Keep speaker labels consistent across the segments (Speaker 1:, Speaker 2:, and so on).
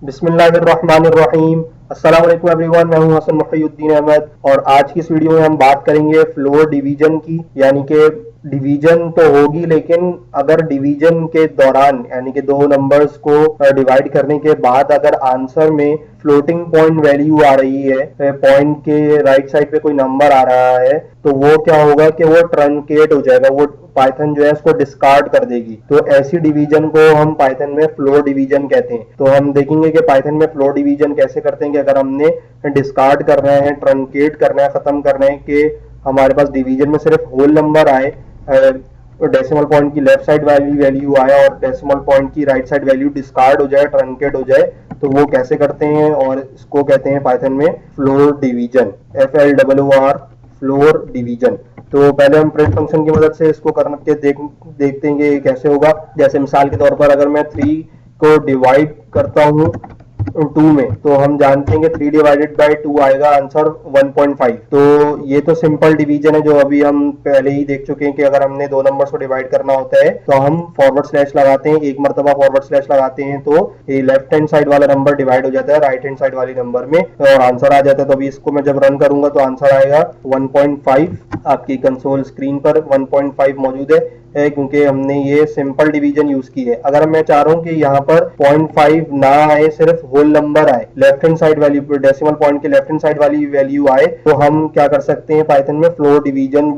Speaker 1: बिस्मिल्लाहिर्रहमानिर्रहीम। अस्सलाम वालेकुम एवरीवन, मैं हूं हसन मोहिउद्दीन अहमद और आज की इस वीडियो में हम बात करेंगे फ्लोर डिवीजन की। यानी कि डिवीजन तो होगी, लेकिन अगर डिवीजन के दौरान यानी कि दो नंबर्स को डिवाइड करने के बाद अगर आंसर में फ्लोटिंग पॉइंट वैल्यू आ रही है, पॉइंट के राइट साइड पे कोई नंबर आ रहा है, तो वो क्या होगा कि वो ट्रंकेट हो जाएगा, वो पाइथन जो है उसको डिस्कार्ड कर देगी। तो ऐसी डिवीजन को हम पाइथन में फ्लोर डिवीजन कहते हैं। तो हम देखेंगे कि पाइथन में फ्लोर डिवीजन कैसे करते हैं कि अगर हमने डिस्कार्ड करना है, ट्रंकेट करना है, खत्म करना है कि हमारे पास डिवीजन में सिर्फ होल नंबर आए, डेसिमल पॉइंट की लेफ्ट साइड वाली वैल्यू आए और डेसिमल पॉइंट की राइट साइड वैल्यू डिस्कार्ड हो जाए, ट्रंकेट हो जाए, तो वो कैसे करते हैं और इसको कहते हैं पाइथन में floor division, FLOOR, floor division. तो पहले हम प्रिंट फंक्शन की मदद से इसको करके देखते हैं कि कैसे होगा। जैसे मिसाल के तौर पर अगर मैं 3 को डिवाइड करता हूँ 2 में, तो हम जानते हैं कि 3 डिवाइडेड बाय 2 आएगा आंसर 1.5। तो ये तो सिंपल डिवीजन है जो अभी हम पहले ही देख चुके हैं कि अगर हमने दो नंबर्स को डिवाइड करना होता है तो हम फॉरवर्ड स्लैश लगाते हैं, एक मरतबा फॉरवर्ड स्लैश लगाते हैं तो ये लेफ्ट हैंड साइड वाला नंबर डिवाइड हो जाता है राइट हैंड साइड वाली नंबर में और आंसर आ जाता है। तो अभी इसको मैं जब रन करूंगा तो आंसर आएगा 1.5। आपकी कंसोल स्क्रीन पर 1.5 मौजूद है क्योंकि हमने ये सिंपल डिवीजन यूज की है। अगर मैं चाह रहा हूँ कि यहाँ पर 0.5 ना आए, सिर्फ होल नंबर आए, left hand side value, decimal point के लेफ्ट हैंड साइड वाली वैल्यू आए, तो हम क्या कर सकते हैं पाइथन में फ्लोर डिवीजन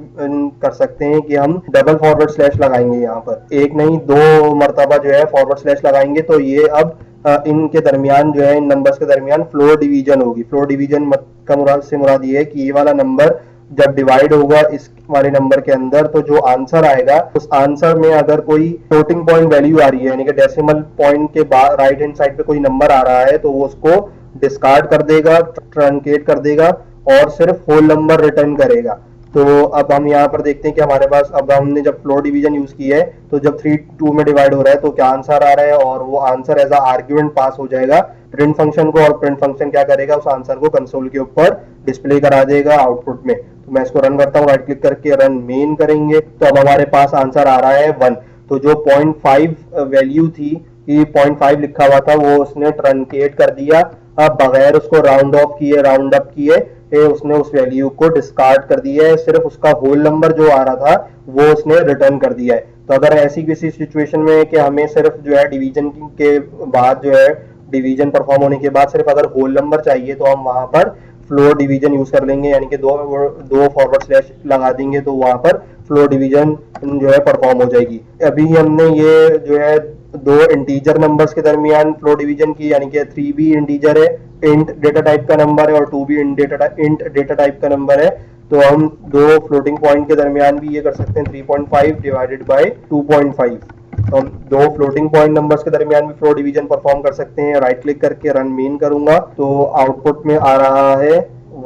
Speaker 1: कर सकते हैं कि हम डबल फॉरवर्ड स्लैश लगाएंगे। यहाँ पर एक नहीं दो मरतबा जो है फॉरवर्ड स्लैश लगाएंगे तो ये अब इनके दरमियान जो है, इन नंबर्स के दरमियान फ्लोर डिवीजन होगी। फ्लोर डिवीजन का मुराद ये है कि ये वाला नंबर जब डिवाइड होगा इस वाले नंबर के अंदर, तो जो आंसर आएगा उस आंसर में अगर कोई फ्लोटिंग पॉइंट वैल्यू आ रही है यानी कि डेसिमल पॉइंट के बाद राइट हैंड साइड पे कोई नंबर आ रहा है, तो वो उसको डिस्कार्ड कर देगा, ट्रंकेट कर देगा और सिर्फ होल नंबर रिटर्न करेगा। तो अब हम यहाँ पर देखते हैं कि हमारे पास, अब हमने जब फ्लोर डिवीजन यूज की है तो जब 3 2 में डिवाइड हो रहा है तो क्या आंसर आ रहा है और वो answer as a argument pass हो जाएगा प्रिंट फंक्शन को, और प्रिंट फंक्शन क्या करेगा, उस आंसर को कंसोल के ऊपर डिस्प्ले करा देगा आउटपुट में। तो मैं इसको रन करता हूँ, राइट क्लिक करके रन मेन करेंगे तो अब हमारे पास आंसर आ रहा है 1। तो जो 0.5 वैल्यू थी, ये 0.5 लिखा हुआ था, वो उसने ट्रंकेट कर दिया। अब बगैर उसको राउंड ऑफ किए, राउंड अप किए, उसने उस वैल्यू को डिस्कार्ड कर दिया है, सिर्फ उसका होल नंबर जो आ रहा था वो उसने रिटर्न कर दिया है। तो अगर ऐसी किसी सिचुएशन में कि हमें सिर्फ जो है डिवीजन के बाद जो है, डिवीजन परफॉर्म होने के बाद सिर्फ अगर होल नंबर चाहिए तो हम वहां पर फ्लोर डिवीजन यूज कर लेंगे, यानी कि दो फॉरवर्ड स्लैश लगा देंगे तो वहां पर फ्लोर डिवीजन जो है परफॉर्म हो जाएगी। अभी हमने ये जो है दो इंटीजर नंबर्स के दरमियान फ्लोर डिवीजन की, यानी कि 3 भी इंटीजर है, इंट डेटा टाइप का नंबर है और 2 भी इंट डेटा टाइप का नंबर है, तो हम दो फ्लोटिंग पॉइंट के दरमियान भी ये कर सकते हैं 3.5 डिवाइडेड बाय 2.5। तो हम दो फ्लोटिंग पॉइंट नंबर्स के दरमियान भी फ्लोर डिवीजन परफॉर्म कर सकते हैं। राइट क्लिक करके रन मेन करूंगा तो आउटपुट में आ रहा है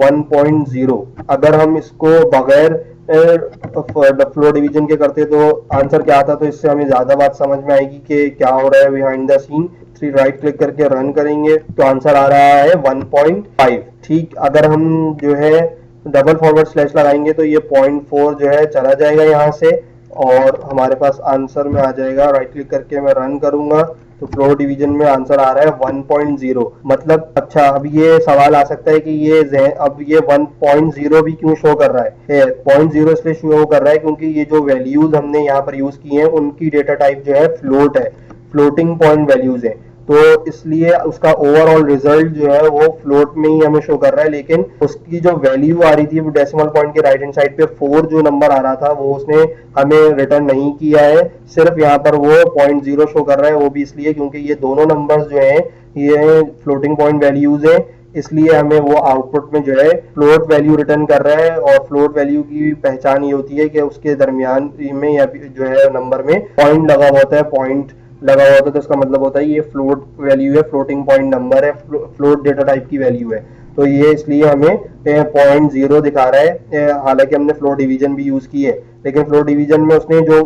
Speaker 1: 1.0। अगर हम इसको बगैर फ्लोर डिवीजन के करते तो आंसर क्या आता, तो इससे हमें ज्यादा बात समझ में आएगी कि क्या हो रहा है behind the scene. 3 right click करके रन करेंगे तो आंसर आ रहा है 1.5। ठीक, अगर हम जो है डबल फॉरवर्ड स्लैश लगाएंगे तो ये 0.4 जो है चला जाएगा यहाँ से और हमारे पास आंसर में आ जाएगा। राइट क्लिक करके मैं रन करूंगा तो फ्लोर डिवीजन में आंसर आ रहा है 1.0। मतलब अच्छा, अब ये सवाल आ सकता है कि ये अब ये 1.0 भी क्यों शो कर रहा है? 0.0 इसलिए शो कर रहा है क्योंकि ये जो वैल्यूज हमने यहाँ पर यूज की हैं उनकी डेटा टाइप जो है फ्लोट है, फ्लोटिंग पॉइंट वैल्यूज है, तो इसलिए उसका ओवरऑल रिजल्ट जो है वो फ्लोट में ही हमें शो कर रहा है। लेकिन उसकी जो वैल्यू आ रही थी वो डेसिमल पॉइंट के राइट हैंड साइड पे 4 जो नंबर आ रहा था वो उसने हमें रिटर्न नहीं किया है, सिर्फ यहाँ पर वो 0.0 शो कर रहा है। वो भी इसलिए क्योंकि ये दोनों नंबर्स जो हैं ये फ्लोटिंग पॉइंट वैल्यूज है, इसलिए हमें वो आउटपुट में जो है फ्लोट वैल्यू रिटर्न कर रहा है। और फ्लोट वैल्यू की पहचान ये होती है कि उसके दरमियान में या जो है नंबर में पॉइंट लगा हुआ होता है, पॉइंट लगा हुआ होता है तो इसका मतलब होता है ये फ्लोट वैल्यू है, फ्लोटिंग पॉइंट नंबर है, फ्लोट डेटा टाइप की वैल्यू है। तो ये इसलिए हमें 0.0 दिखा रहा है, हालांकि हमने फ्लोट डिवीजन भी यूज की है लेकिन फ्लोर डिवीजन में उसने जो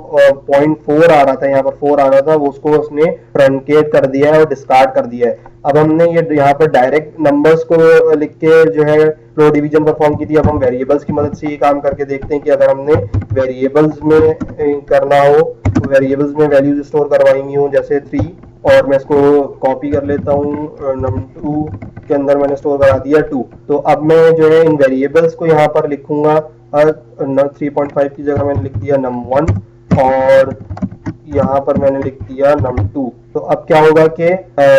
Speaker 1: 0.4 आ रहा था, यहाँ पर 4 आ रहा था, वो उसको उसने ट्रंकेट कर दिया है और डिस्कार्ड कर दिया है। अब हमने ये यहाँ पर डायरेक्ट नंबर्स को लिख के जो है फ्लोर डिवीजन परफॉर्म की थी। अब हम वेरिएबल्स की मदद से ये काम करके देखते हैं कि अगर हमने वेरिएबल्स में करना हो, तो वेरिएबल्स में वैल्यूज स्टोर करवाएंगी हो, जैसे 3, और मैं इसको कॉपी कर लेता हूँ, num2 के अंदर मैंने स्टोर करा दिया 2। तो अब मैं जो है इन वेरिएबल्स को यहाँ पर लिखूंगा, 3.5 की जगह मैंने लिख दिया num1, और यहाँ पर मैंने लिख दिया num2। तो अब क्या होगा कि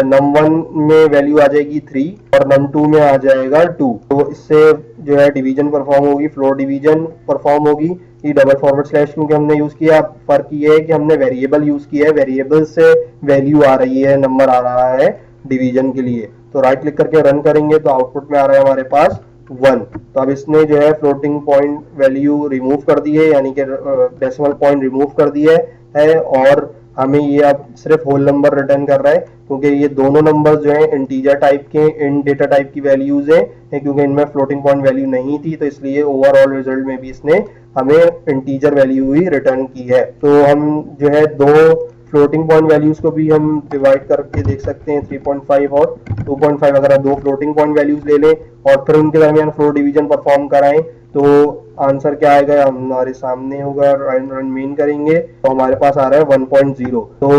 Speaker 1: num1 में वैल्यू आ जाएगी 3 और num2 में आ जाएगा 2। तो इससे जो है डिवीजन परफॉर्म होगी, फ्लोर डिवीजन परफॉर्म होगी। ये डबल फॉरवर्ड स्लैश क्योंकि हमने यूज किया, फर्क ये है कि हमने वेरिएबल यूज किया है, वेरिएबल से वैल्यू आ रही है, नंबर आ रहा है डिवीजन के लिए। तो राइट क्लिक करके रन करेंगे तो आउटपुट में आ रहा है हमारे पास 1। तो अब इसने जो है फ्लोटिंग पॉइंट वैल्यू रिमूव कर दी है, यानी कि डेसिमल पॉइंट रिमूव कर दिया है, और हमें ये अब सिर्फ होल नंबर रिटर्न कर रहा है, क्योंकि ये दोनों नंबर्स जो है इंटीजर टाइप के, इन डेटा टाइप की वैल्यूज है, क्योंकि इनमें फ्लोटिंग पॉइंट वैल्यू नहीं थी, तो इसलिए ओवरऑल रिजल्ट में भी इसने हमें इंटीजर वैल्यू ही रिटर्न की है। तो हम जो है दो फ्लोटिंग पॉइंट वैल्यूज को भी हम डिवाइड करके देख सकते हैं, 3.5 और 2.5। अगर हम दो फ्लोटिंग पॉइंट वैल्यूज ले लें और फिर उनके दरमियान फ्लोर डिवीजन परफॉर्म कराएं, तो आंसर क्या आएगा हमारे सामने होगा। रन मेन करेंगे तो हमारे पास आ रहा है 1.0। तो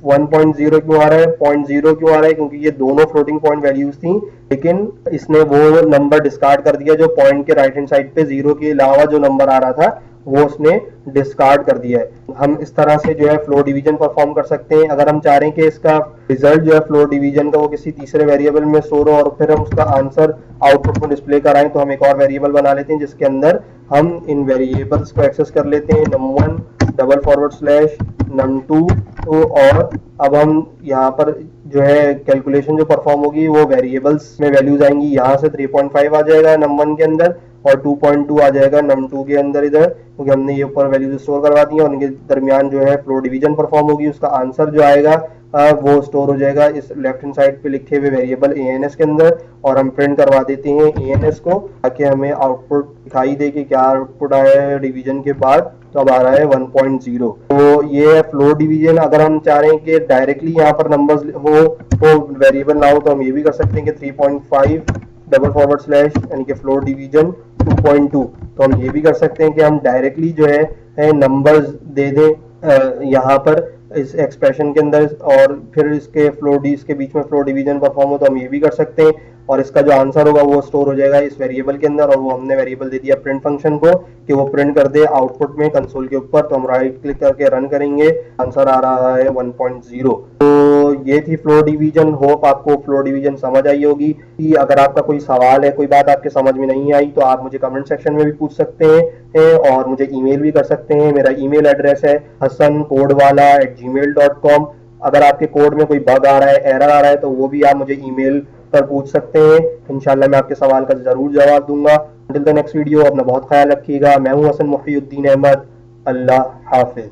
Speaker 1: 1.0 क्यों आ रहा है, 0.0 क्यों आ रहा है, क्योंकि ये दोनों फ्लोटिंग पॉइंट वैल्यूज थी, लेकिन इसने वो नंबर डिस्कार्ड कर दिया जो पॉइंट के राइट हैंड साइड पे 0 के अलावा जो नंबर आ रहा था वो उसने डिस्कार्ड कर दिया है। हम इस तरह से जो है फ्लोर डिवीजन परफॉर्म कर सकते हैं। अगर हम चाह रहे हैं कि इसका रिजल्ट जो है फ्लोर डिवीजन का वो किसी तीसरे वेरिएबल में स्टोर हो और फिर हम उसका आंसर आउटपुट में डिस्प्ले कराएं, तो हम एक और वेरिएबल बना लेते हैं जिसके अंदर हम इन वेरिएबल्स को एक्सेस कर लेते हैं, num1 double forward slash num2। तो और अब हम यहाँ पर जो है कैलकुलेशन जो परफॉर्म होगी वो वेरिएबल्स में वैल्यूज आएंगी, यहाँ से 3.5 आ जाएगा num1 के अंदर और 2.2 आ जाएगा num2 के अंदर इधर, क्योंकि हमने ये ऊपर वैल्यूज स्टोर करवा दी है, और उनके दरमियान जो है फ्लोर डिवीजन परफॉर्म होगी। उसका आंसर जो आएगा वो स्टोर हो जाएगा इस लेफ्ट हैंड साइड पे लिखे हुए वेरिएबल ans के अंदर, और हम प्रिंट करवा देते हैं ans को, ताकि हमें आउटपुट दिखाई दे कि क्या आउटपुट आया है डिवीजन के बाद। तो अब आ रहा है 1.0। तो ये है फ्लोर डिवीजन। अगर हम चाह रहे हैं कि डायरेक्टली यहाँ पर नंबर्स हो तो वेरिएबल ना हो, तो हम ये भी कर सकते हैं कि 3.5 डबल फॉरवर्ड स्लैश यानी कि फ्लोर डिवीजन 2.2। तो हम ये भी कर सकते हैं कि हम डायरेक्टली जो है नंबर्स दे दें यहाँ पर इस एक्सप्रेशन के अंदर, और फिर इसके बीच में फ्लोर डिवीजन परफॉर्म हो, तो हम ये भी कर सकते हैं, और इसका जो आंसर होगा वो स्टोर हो जाएगा इस वेरिएबल के अंदर। और वो हमने वेरिएबल दे दिया प्रिंट फंक्शन को कि वो प्रिंट कर दे आउटपुट में कंसोल के ऊपर। तो हम राइट क्लिक करके रन करेंगे, आंसर आ रहा है 1.0। तो ये थी फ्लोर डिवीजन। होप आपको फ्लोर डिवीजन समझ आई होगी। कि अगर आपका कोई सवाल है, कोई बात आपके समझ में नहीं आई, तो आप मुझे कमेंट सेक्शन में भी पूछ सकते हैं और मुझे ईमेल भी कर सकते हैं। मेरा ईमेल एड्रेस है hasankodwala@gmail.com। अगर आपके कोड में कोई बग आ रहा है, एरर आ रहा है, तो वो भी आप मुझे ईमेल पर पूछ सकते हैं। इंशाल्लाह मैं आपके सवाल का जरूर जवाब दूंगा। Until the next वीडियो, अपना बहुत ख्याल रखिएगा। मैं हूं हसन मोहिउद्दीन अहमद। अल्लाह हाफिज।